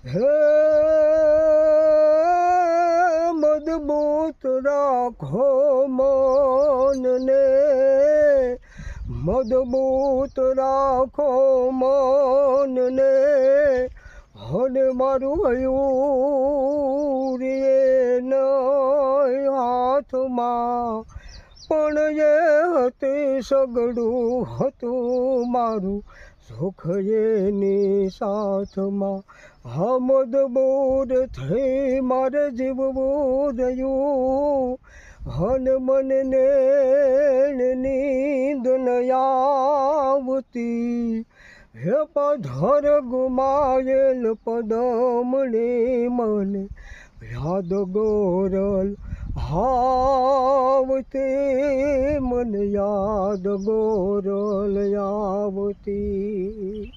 હે મજબૂત રાખો મનને, મજબૂત રાખો મનને, હને મારું હયું રે નહીં હાથમાં, પણ એ હતી સગડું હતું મારું સુખ એની સાથમાં. હા મજબૂર થઈ મારે જીવવું રહ્યું, હન મને નીંદ ન આવતી. હે પધર ગુમાયેલ પદમણી મને યાદ ગોરલ આવતી, મને યાદ ગોરલ આવતી.